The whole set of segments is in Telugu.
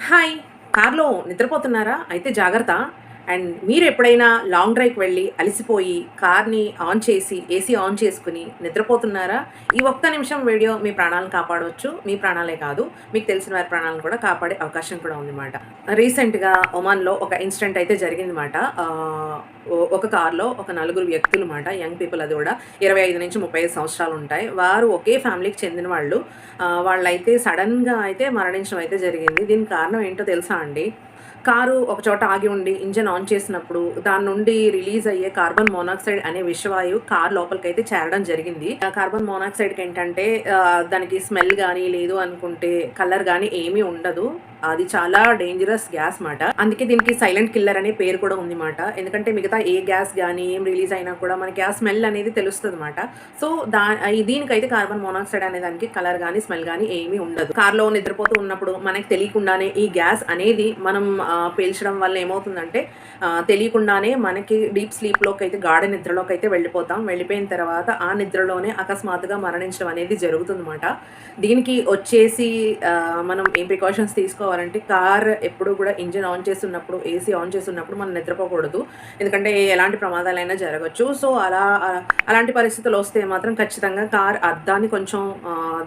హాయ్! కార్‌లో నిద్రపోతున్నారా? అయితే జాగ్రత్త. అండ్ మీరెప్పుడైనా లాంగ్ డ్రైవ్‌కి వెళ్ళి అలిసిపోయి కార్‌ని ఆన్ చేసి, ఏసీ ఆన్ చేసుకొని నిద్రపోతున్నారా? ఈ ఒక్క నిమిషం వీడియో మీ ప్రాణాలను కాపాడొచ్చు. మీ ప్రాణాలే కాదు, మీకు తెలిసిన వారి ప్రాణాలను కూడా కాపాడే అవకాశం కూడా ఉందన్నమాట. రీసెంట్‌గా ఒమాన్‌లో ఒక ఇన్సిడెంట్ అయితే జరిగిందన్నమాట. ఒక కార్‌లో ఒక నలుగురు వ్యక్తులమాట, యంగ్ పీపుల్ అది కూడా 25-35 సంవత్సరాలుంటాయి. వారు ఒకే ఫ్యామిలీకి చెందిన వాళ్ళు. వాళ్ళైతే సడెన్‌గా అయితే మరణించడం అయితే జరిగింది. దీనికి కారణం ఏంటో తెలుసా అండి? కారు ఒక చోట ఆగి ఉండి ఇంజిన్ ఆన్ చేసినప్పుడు దాని నుండి రిలీజ్ అయ్యే కార్బన్ మోనాక్సైడ్ అనే విషవాయువు కార్ లోపలికైతే చేరడం జరిగింది. ఆ కార్బన్ మోనాక్సైడ్‌కి ఏంటంటే దానికి స్మెల్ గాని, లేదు అనుకుంటే కలర్ గాని ఏమీ ఉండదు. అది చాలా డేంజరస్ గ్యాస్ మాట. అందుకే దీనికి సైలెంట్ కిల్లర్ అనే పేరు కూడా ఉంది మాట. ఎందుకంటే మిగతా ఏ గ్యాస్ గాని ఏం రిలీజ్ అయినా కూడా మనకి ఆ స్మెల్ అనేది తెలుస్తదన్నమాట. సో, దీనికైతే కార్బన్ మోనాక్సైడ్ అనే దానికి కలర్ గాని, స్మెల్ గాని ఏమీ ఉండదు. కార్‌లో నిద్రపోతూ ఉన్నప్పుడు మనకు తెలియకుండానే ఈ గ్యాస్ అనేది మనం పీల్చడం వల్ల ఏమవుతుందంటే తెలియకుండానే మనకి డీప్ స్లీప్‌లోకైతే గాఢ నిద్రలోకైతే వెళ్ళిపోతాం. వెళ్ళిపోయిన తర్వాత ఆ నిద్రలోనే అకస్మాత్తుగా మరణించడం అనేది జరుగుతుందన్నమాట. దీనికి వచ్చేసి మనం ఏం ప్రికాషన్స్ తీసుకోవాలంటే కార్ ఎప్పుడు కూడా ఇంజిన్ ఆన్ చేస్తున్నప్పుడు, ఏసీ ఆన్ చేస్తున్నప్పుడు మనం నిద్రపోకూడదు. ఎందుకంటే ఎలాంటి ప్రమాదాలైనా జరగొచ్చు. సో, అలాంటి పరిస్థితులు వస్తే మాత్రం ఖచ్చితంగా కార్ అద్దాన్ని కొంచెం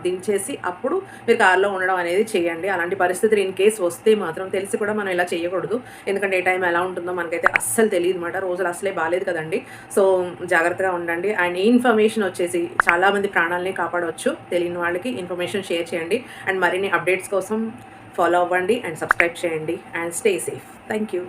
దించేసి అప్పుడు మీరు కార్‌లో ఉండడం అనేది చేయండి. అలాంటి పరిస్థితులు ఇన్ కేస్ వస్తే మాత్రం తెలిసి కూడా మనం ఇలా చేయకూడదు. ఎందుకంటే ఏ టైం ఎలా ఉంటుందో మనకైతే అస్సలు తెలీదన్నమాట. రోజులు అసలే బాలేదు కదండీ! సో, జాగ్రత్తగా ఉండండి. అండ్ ఈ ఇన్ఫర్మేషన్ వచ్చేసి చాలామంది ప్రాణాలని కాపాడవచ్చు. తెలియని వాళ్ళకి ఇన్ఫర్మేషన్ షేర్ చేయండి. అండ్ మరిన్ని అప్డేట్స్ కోసం ఫాలో అవ్వండి అండ్ సబ్స్క్రైబ్ చేయండి. And stay safe. Thank you.